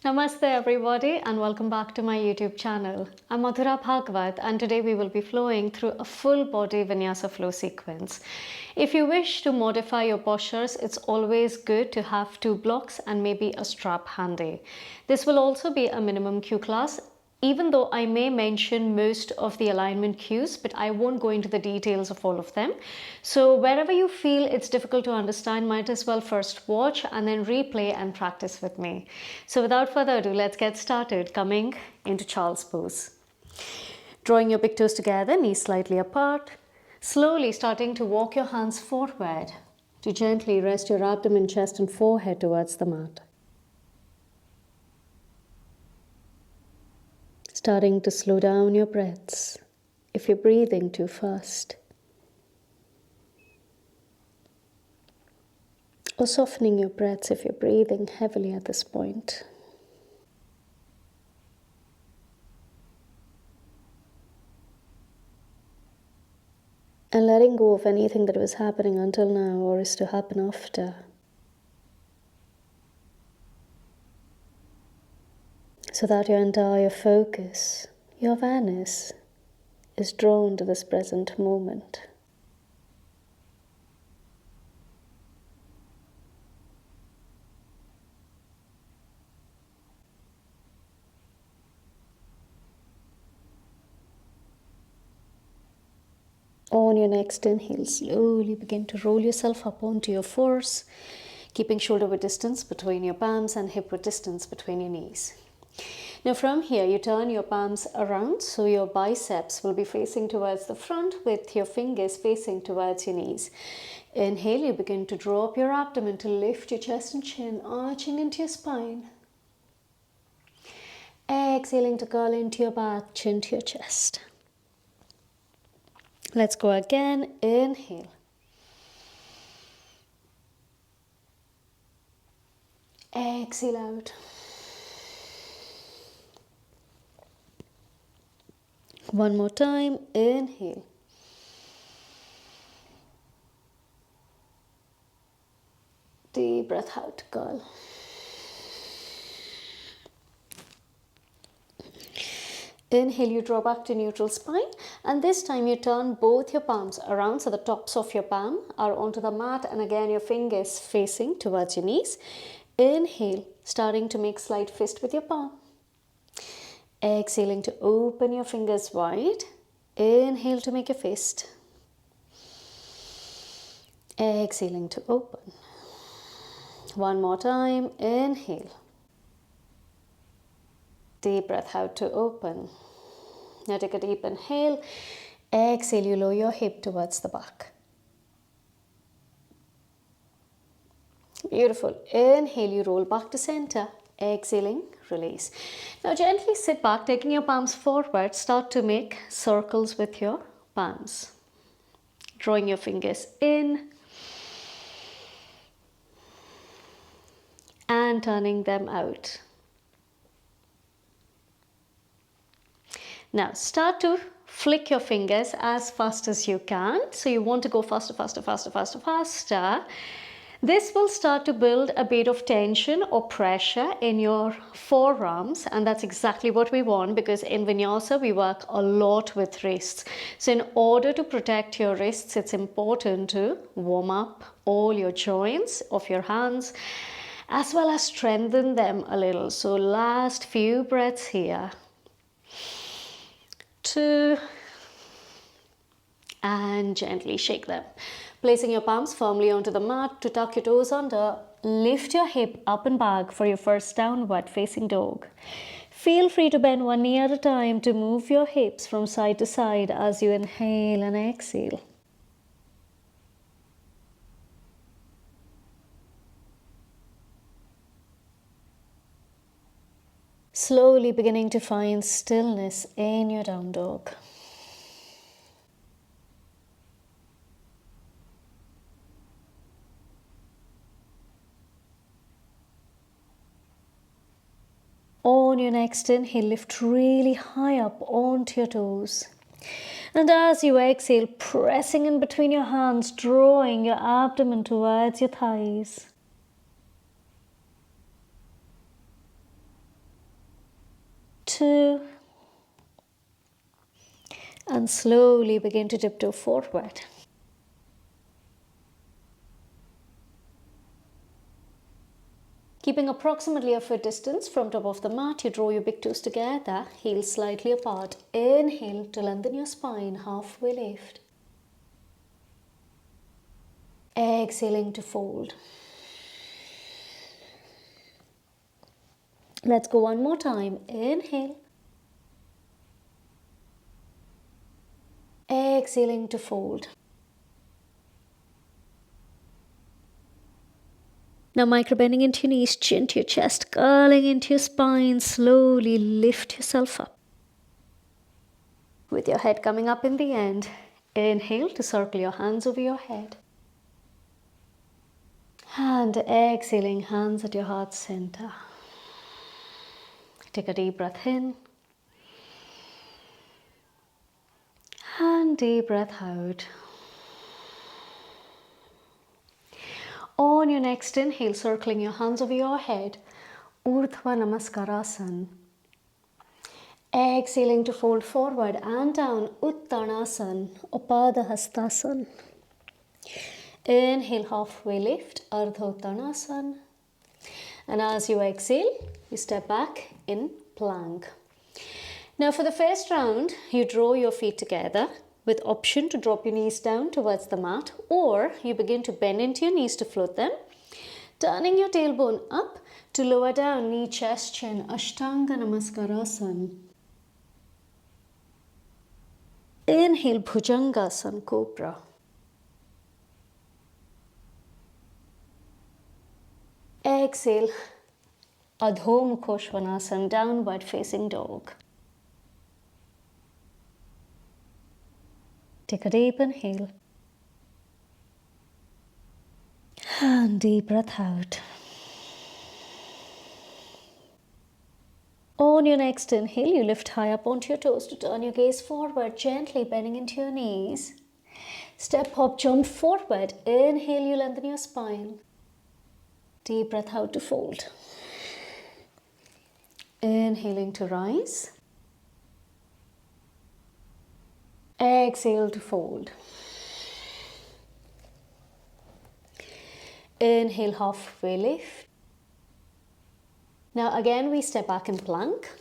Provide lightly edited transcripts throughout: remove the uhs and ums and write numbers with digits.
Namaste everybody and welcome back to my YouTube channel. I'm Madhura and today we will be flowing through a full body Vinyasa flow sequence. If you wish to modify your postures, it's always good to have 2 blocks and maybe a strap handy. This will also be a minimum cue class, even though I may mention most of the alignment cues, but I won't go into the details of all of them. So wherever you feel it's difficult to understand, might as well first watch and then replay and practice with me. So without further ado, let's get started. Coming into child's pose. Drawing your big toes together, knees slightly apart. Slowly starting to walk your hands forward to gently rest your abdomen, chest and forehead towards the mat. Starting to slow down your breaths if you're breathing too fast. Or softening your breaths if you're breathing heavily at this point. And letting go of anything that was happening until now or is to happen after. So that your entire focus, your awareness, is drawn to this present moment. On your next inhale, slowly begin to roll yourself up onto your fours, keeping shoulder width distance between your palms and hip width distance between your knees. Now from here, you turn your palms around so your biceps will be facing towards the front with your fingers facing towards your knees. Inhale, you begin to draw up your abdomen to lift your chest and chin, arching into your spine. Exhaling to curl into your back, chin to your chest. Let's go again. Inhale. Exhale out. One more time. Inhale. Deep breath out, curl. Inhale, you draw back to neutral spine, and this time you turn both your palms around so the tops of your palm are onto the mat, and again your fingers facing towards your knees. Inhale, starting to make slight fist with your palm. Exhaling to open your fingers wide. Inhale to make a fist. Exhaling to open. One more time. Inhale. Deep breath out to open. Now take a deep inhale. Exhale, you lower your hip towards the back. Beautiful. Inhale, you roll back to center. Exhaling, release. Now gently sit back, taking your palms forward. Start to make circles with your palms. Drawing your fingers in and turning them out. Now start to flick your fingers as fast as you can. So you want to go faster, faster, faster, faster, faster. This will start to build a bit of tension or pressure in your forearms, and that's exactly what we want, because in Vinyasa we work a lot with wrists. So in order to protect your wrists, it's important to warm up all your joints of your hands as well as strengthen them a little. So last few breaths here. 2 and gently shake them. Placing your palms firmly onto the mat to tuck your toes under, lift your hip up and back for your first downward facing dog. Feel free to bend one knee at a time to move your hips from side to side as you inhale and exhale. Slowly beginning to find stillness in your down dog. On your next inhale, lift really high up onto your toes. And as you exhale, pressing in between your hands, drawing your abdomen towards your thighs. 2. And slowly begin to tiptoe forward. Keeping approximately a foot distance from top of the mat, you draw your big toes together, heels slightly apart. Inhale to lengthen your spine, halfway lift. Exhaling to fold. Let's go one more time. Inhale. Exhaling to fold. Now micro bending into your knees, chin to your chest, curling into your spine. Slowly lift yourself up. With your head coming up in the end, inhale to circle your hands over your head. And exhaling, hands at your heart center. Take a deep breath in. And deep breath out. On your next inhale, circling your hands over your head, Urdhva Namaskarasana. Exhaling to fold forward and down, Uttanasana, Upadahastasana. Inhale, halfway lift, Ardha Uttanasana. And as you exhale, you step back in plank. Now for the first round, you draw your feet together with option to drop your knees down towards the mat, or you begin to bend into your knees to float them, turning your tailbone up to lower down, knee, chest, chin, Ashtanga Namaskarasana. Inhale, Bhujangasana, Cobra. Exhale, Adho Mukha Svanasana, downward facing dog. Take a deep inhale. And deep breath out. On your next inhale, you lift high up onto your toes to turn your gaze forward, gently bending into your knees. Step, hop, jump forward. Inhale, you lengthen your spine. Deep breath out to fold. Inhaling to rise. Exhale to fold. Inhale, halfway lift. Now again, we step back in plank.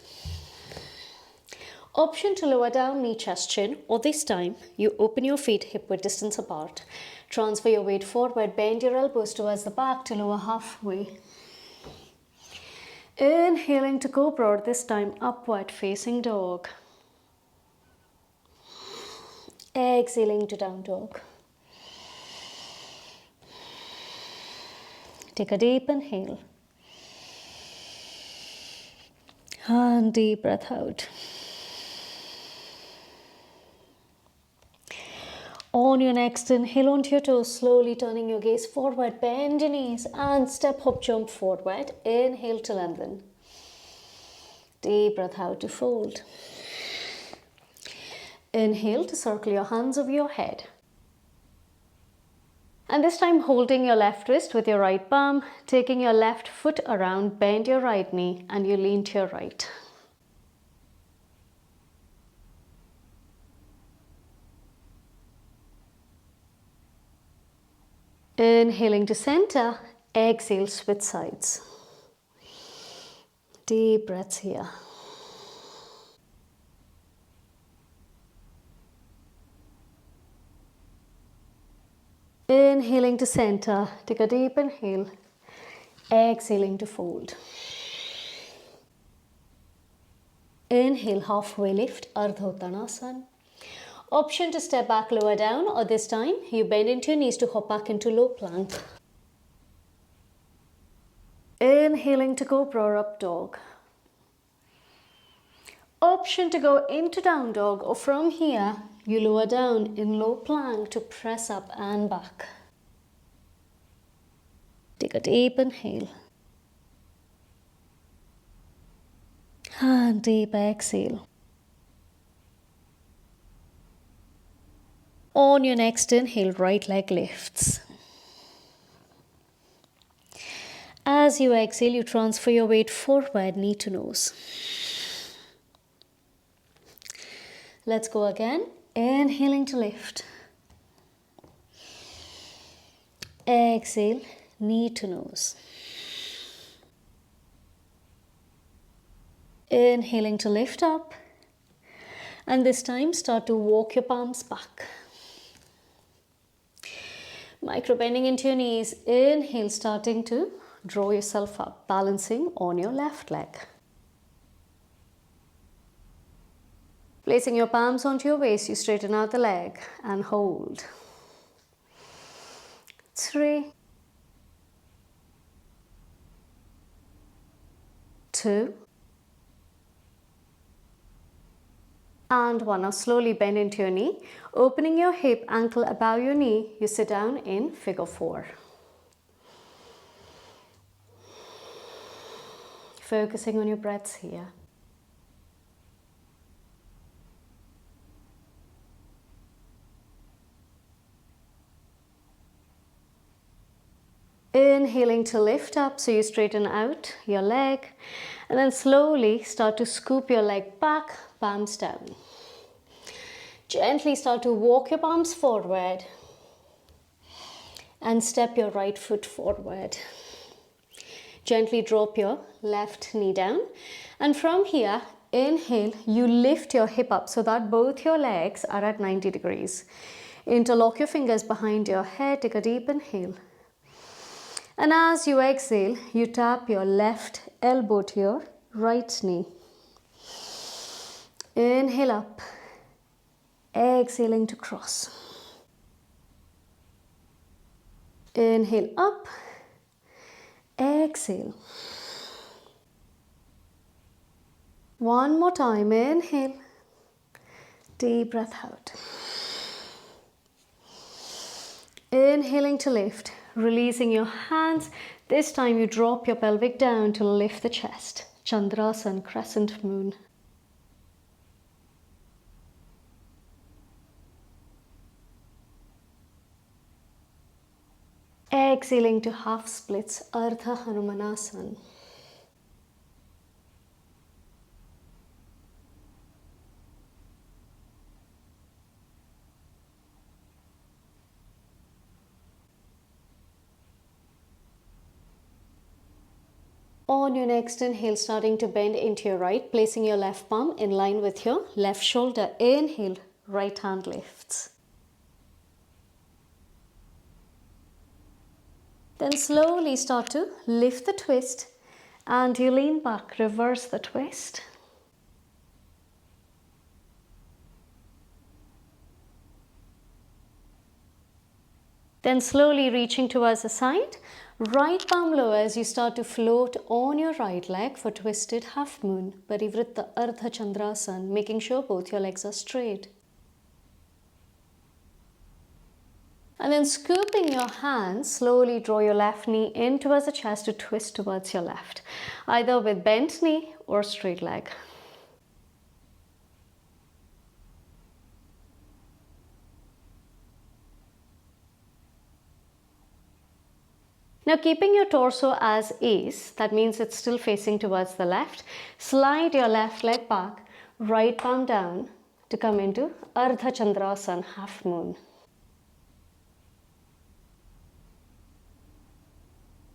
Option to lower down, knee, chest, chin, or this time, you open your feet hip width distance apart. Transfer your weight forward, bend your elbows towards the back to lower halfway. Inhaling to Cobra, or this time upward facing dog. Exhaling to down dog. Take a deep inhale. And deep breath out. On your next inhale, onto your toes, slowly turning your gaze forward, bend your knees and step, hop, jump forward. Inhale to lengthen. Deep breath out to fold. Inhale to circle your hands over your head. And this time holding your left wrist with your right palm, taking your left foot around, bend your right knee and you lean to your right. Inhaling to center, exhale, switch sides. Deep breaths here. Inhaling to center, take a deep inhale, exhaling to fold. Inhale, halfway lift, Ardha Uttanasana. Option to step back, lower down, or this time you bend into your knees to hop back into low plank. Inhaling to Cobra or up dog. Option to go into down dog, or from here you lower down in low plank to press up and back. Take a deep inhale. And deep exhale. On your next inhale, right leg lifts. As you exhale, you transfer your weight forward, knee to nose. Let's go again. Inhaling to lift. Exhale, knee to nose. Inhaling to lift up. And this time start to walk your palms back. Micro bending into your knees. Inhale, starting to draw yourself up, balancing on your left leg. Placing your palms onto your waist, you straighten out the leg and hold. 3, 2, and 1. Now slowly bend into your knee. Opening your hip, ankle above your knee, you sit down in figure 4. Focusing on your breaths here. Inhaling to lift up, so you straighten out your leg, and then slowly start to scoop your leg back, palms down. Gently start to walk your palms forward and step your right foot forward. Gently drop your left knee down, and from here, inhale, you lift your hip up so that both your legs are at 90 degrees. Interlock your fingers behind your head, take a deep inhale. And as you exhale, you tap your left elbow to your right knee. Inhale up, exhaling to cross. Inhale up, exhale. One more time, inhale, deep breath out. Inhaling to lift. Releasing your hands. This time you drop your pelvic down to lift the chest. Chandrasana, crescent moon. Exhaling to half splits, Ardha Hanumanasana. On your next inhale, starting to bend into your right, placing your left palm in line with your left shoulder. Inhale, right hand lifts. Then slowly start to lift the twist and you lean back, reverse the twist. Then slowly reaching towards the side, right palm lower as you start to float on your right leg for twisted half moon, Parivritta Ardha Chandrasana, making sure both your legs are straight. And then scooping your hands, slowly draw your left knee in towards the chest to twist towards your left, either with bent knee or straight leg. Now keeping your torso as is, that means it's still facing towards the left, slide your left leg back, right palm down to come into Ardha Chandrasana, half moon.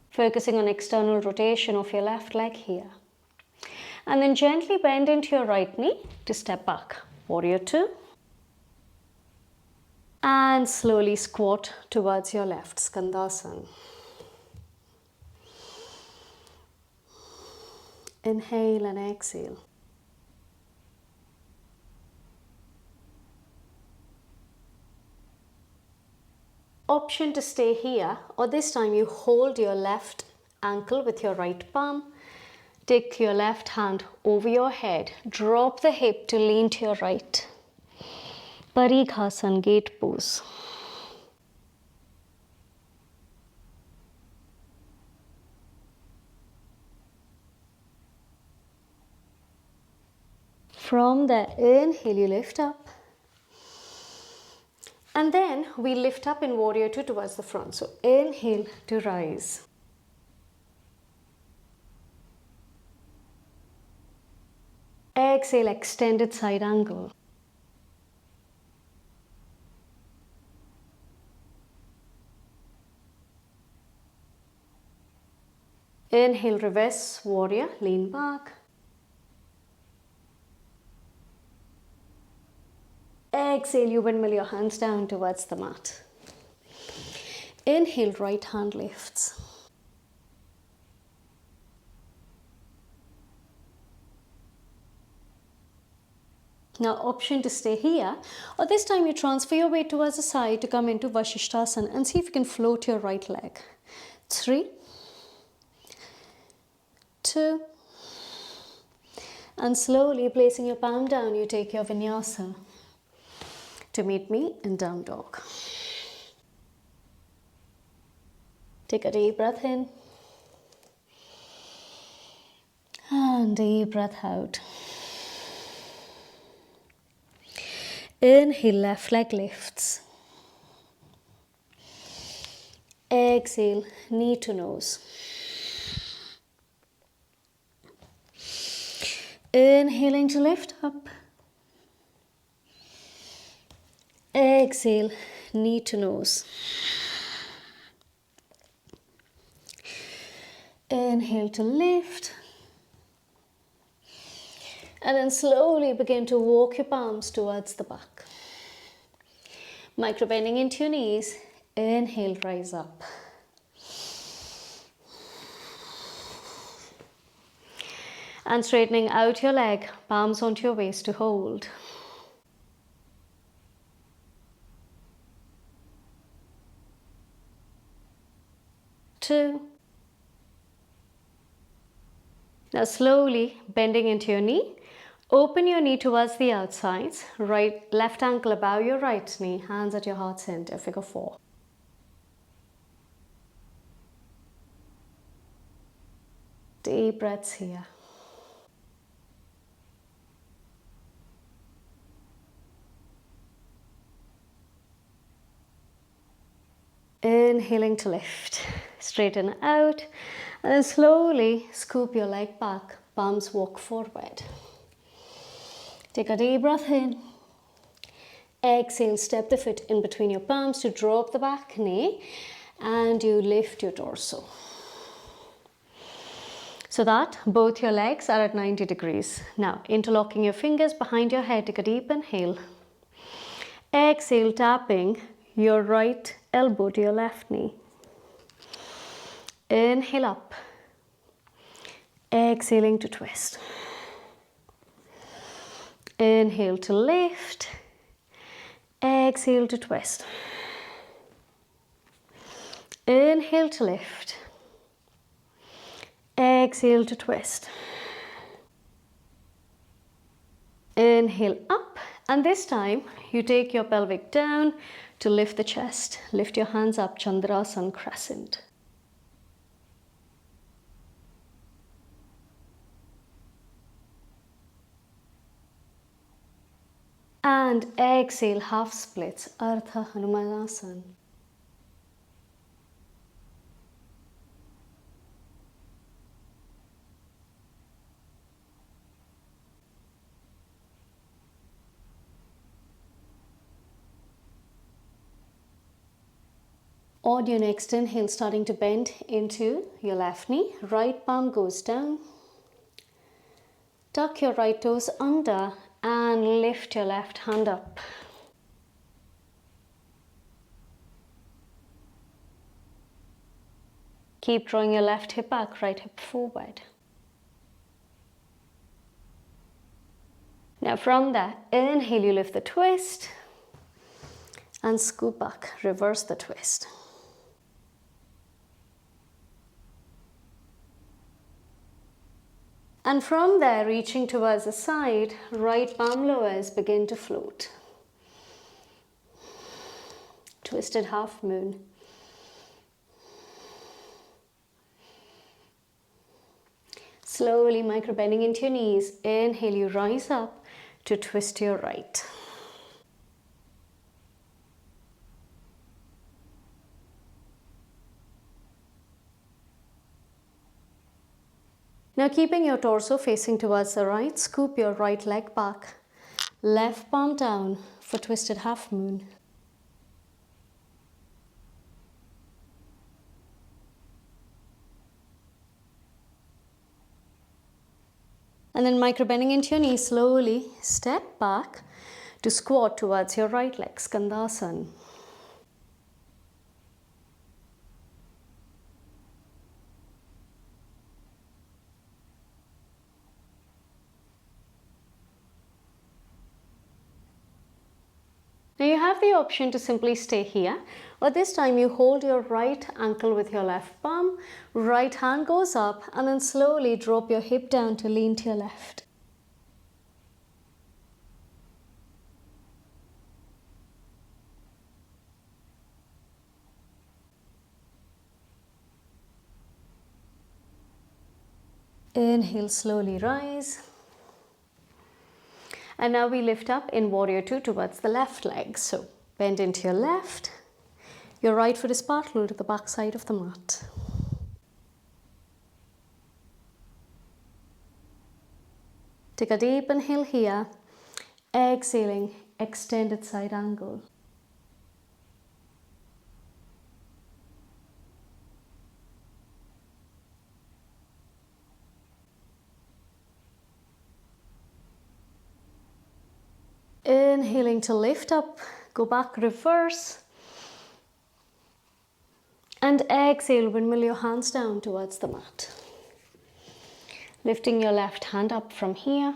Focusing on external rotation of your left leg here. And then gently bend into your right knee to step back, Warrior 2. And slowly squat towards your left, Skandasana. Inhale and exhale. Option to stay here, or this time you hold your left ankle with your right palm. Take your left hand over your head. Drop the hip to lean to your right. Parighasana, gate pose. From there, inhale, you lift up. And then we lift up in Warrior 2 towards the front. So inhale to rise. Exhale, extended side angle. Inhale, reverse warrior, lean back. Exhale, you windmill your hands down towards the mat. Inhale, right hand lifts. Now, option to stay here, or this time you transfer your weight towards the side to come into Vasishthasana and see if you can float your right leg. 3, 2, and slowly placing your palm down, you take your Vinyasa to meet me in down dog. Take a deep breath in and deep breath out. Inhale, left leg lifts. Exhale, knee to nose. Inhaling to lift up. Exhale, knee to nose. Inhale to lift. And then slowly begin to walk your palms towards the back. Micro bending into your knees. Inhale, rise up. And straightening out your leg, palms onto your waist to hold. Two. Now slowly bending into your knee. Open your knee towards the outsides. Left ankle above your right knee. Hands at your heart center, figure 4. Deep breaths here. Inhaling to lift. Straighten out. And then slowly scoop your leg back. Palms walk forward. Take a deep breath in. Exhale, step the foot in between your palms to drop the back knee. And you lift your torso. So that both your legs are at 90 degrees. Now, interlocking your fingers behind your head, take a deep inhale. Exhale, tapping your right elbow to your left knee. Inhale up. Exhaling to twist. Inhale to lift. Exhale to twist. Inhale to lift. Exhale to twist. Inhale up, and this time you take your pelvic down to lift the chest. Lift your hands up, Chandrasana crescent. And exhale, half splits, Ardha Hanumanasana. On your next inhale, starting to bend into your left knee. Right palm goes down. Tuck your right toes under and lift your left hand up. Keep drawing your left hip back, right hip forward. Now from that, inhale, you lift the twist and scoop back, reverse the twist. And from there, reaching towards the side, right palm lowers, begin to float. Twisted half moon. Slowly micro bending into your knees. Inhale, you rise up to twist your right. Now keeping your torso facing towards the right, scoop your right leg back. Left palm down for twisted half moon. And then micro-bending into your knees, slowly step back to squat towards your right leg, Skandasana. Now you have the option to simply stay here, but this time you hold your right ankle with your left palm, right hand goes up, and then slowly drop your hip down to lean to your left. Inhale, slowly rise. And now we lift up in Warrior Two towards the left leg. So bend into your left. Your right foot is parallel to the back side of the mat. Take a deep inhale here. Exhaling, extended side angle. Inhaling to lift up, go back, reverse. And exhale, windmill your hands down towards the mat. Lifting your left hand up from here.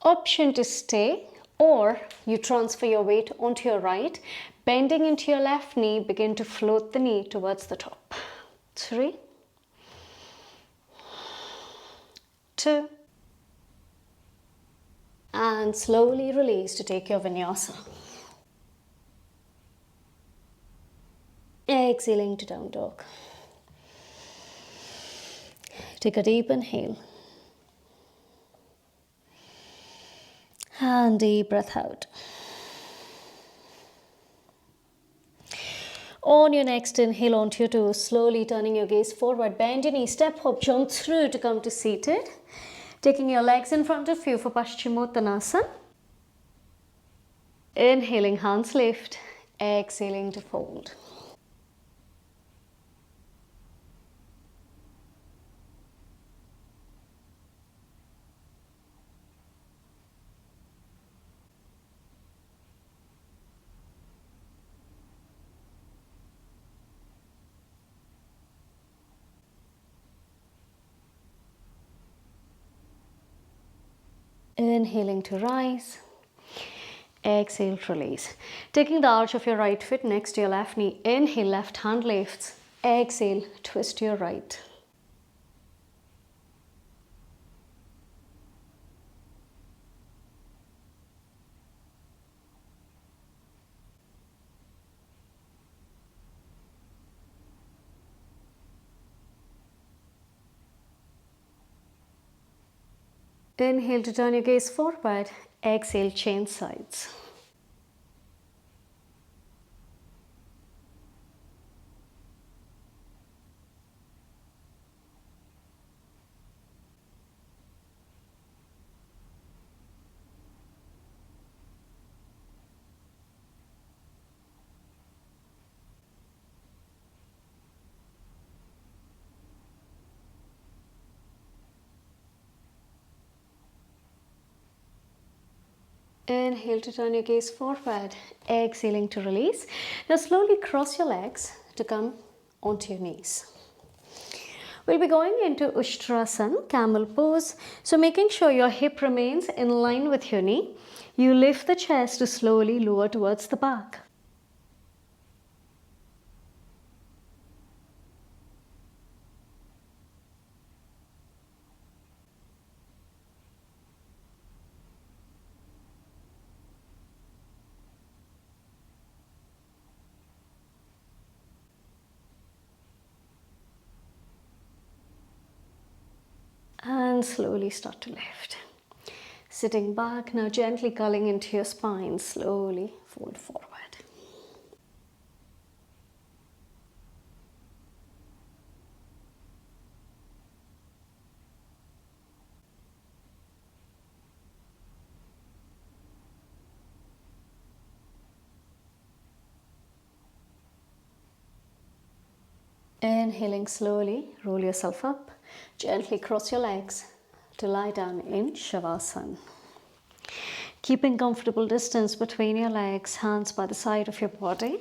Option to stay, or you transfer your weight onto your right. Bending into your left knee, begin to float the knee towards the top. 3, 2, and slowly release to take your Vinyasa. Exhaling to down dog. Take a deep inhale. And deep breath out. On your next inhale, onto your toes, slowly turning your gaze forward. Bend your knee, step hop, jump through to come to seated. Taking your legs in front of you for Paschimottanasana. Inhaling, hands lift. Exhaling to fold. Inhaling to rise. Exhale to release. Taking the arch of your right foot next to your left knee. Inhale, left hand lifts. Exhale, twist to your right. Inhale to turn your gaze forward. Exhale, change sides. Inhale to turn your gaze forward, exhaling to release. Now slowly cross your legs to come onto your knees. We'll be going into Ustrasana, camel pose. So making sure your hip remains in line with your knee. You lift the chest to slowly lower towards the back. And slowly start to lift. Sitting back, now gently curling into your spine, slowly fold forward. Inhaling slowly, roll yourself up, gently cross your legs to lie down in Shavasana. Keeping comfortable distance between your legs, hands by the side of your body.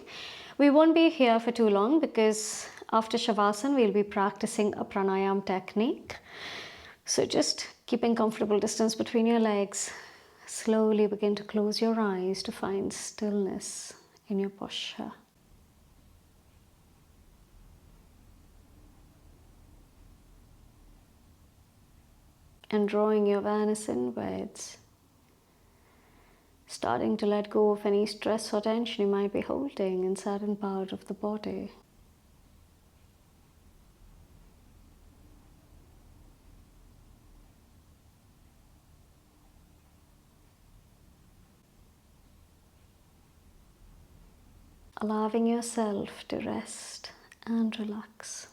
We won't be here for too long because after Shavasana we'll be practicing a pranayam technique. So just keeping comfortable distance between your legs. Slowly begin to close your eyes to find stillness in your posture. And drawing your awareness inwards. Starting to let go of any stress or tension you might be holding in certain part of the body. Allowing yourself to rest and relax.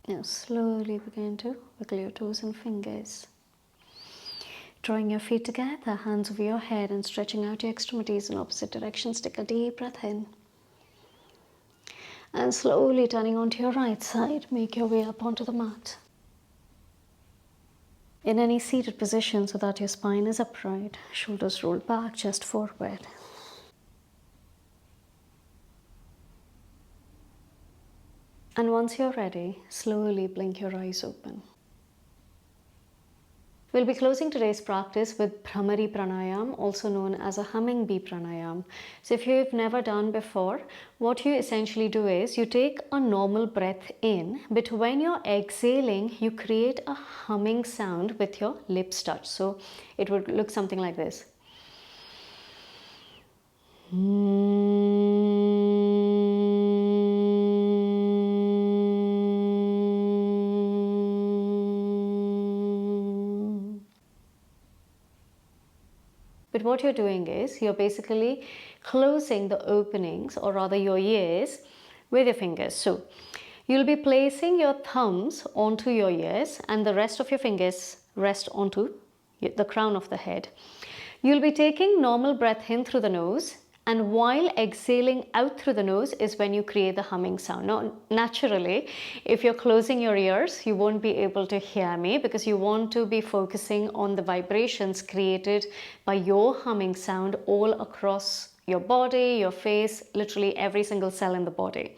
Now slowly begin to wiggle your toes and fingers. Drawing your feet together, hands over your head and stretching out your extremities in opposite directions. Take a deep breath in. And slowly turning onto your right side, make your way up onto the mat. In any seated position so that your spine is upright, shoulders rolled back, chest forward. And once you're ready, slowly blink your eyes open. We'll be closing today's practice with Bhramari Pranayam, also known as a humming bee pranayam. So if you've never done before, what you essentially do is you take a normal breath in, but when you're exhaling, you create a humming sound with your lips touch. So it would look something like this. But what you're doing is you're basically closing the openings, or rather your ears, with your fingers. So you'll be placing your thumbs onto your ears and the rest of your fingers rest onto the crown of the head. You'll be taking normal breath in through the nose, and while exhaling out through the nose is when you create the humming sound. Now, naturally, if you're closing your ears, you won't be able to hear me because you want to be focusing on the vibrations created by your humming sound all across your body, your face, literally every single cell in the body.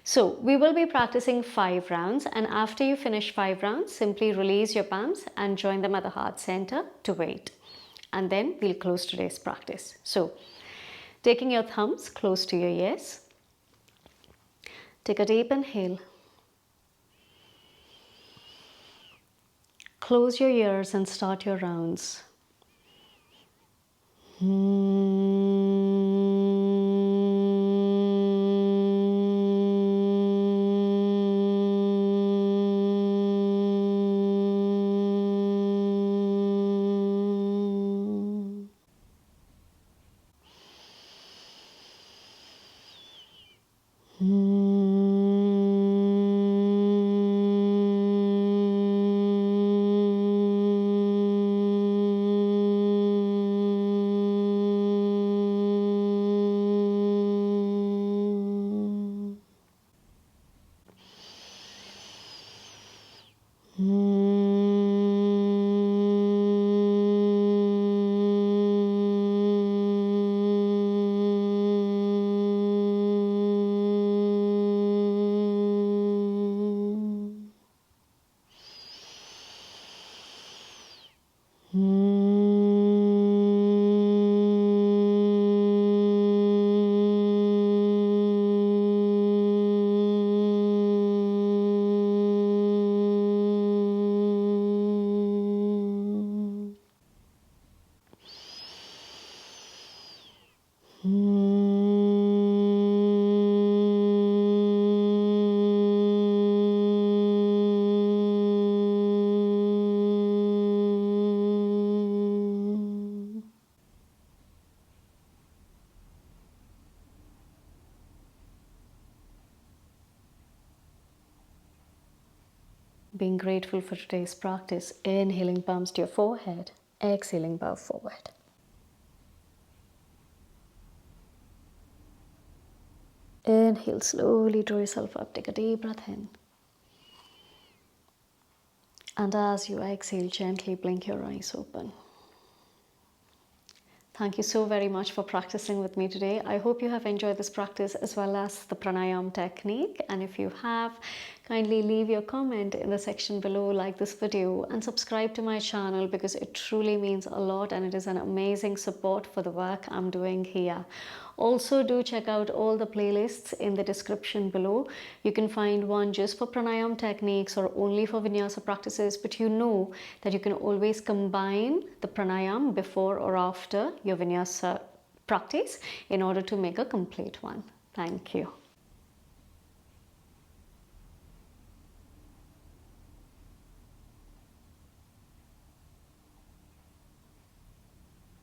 So we will be practicing 5 rounds, and after you finish 5 rounds, simply release your palms and join them at the heart center to wait. And then we'll close today's practice. So taking your thumbs close to your ears, take a deep inhale. Close your ears and start your rounds. being grateful for today's practice. Inhaling, palms to your forehead. Exhaling, bow forward. Inhale, slowly draw yourself up. Take a deep breath in. And as you exhale, gently blink your eyes open. Thank you so very much for practicing with me today. I hope you have enjoyed this practice as well as the pranayama technique. And if you have, kindly leave your comment in the section below, like this video, and subscribe to my channel because it truly means a lot and it is an amazing support for the work I'm doing here. Also, do check out all the playlists in the description below. You can find one just for pranayama techniques or only for vinyasa practices, but you know that you can always combine the pranayama before or after your vinyasa practice in order to make a complete one. Thank you.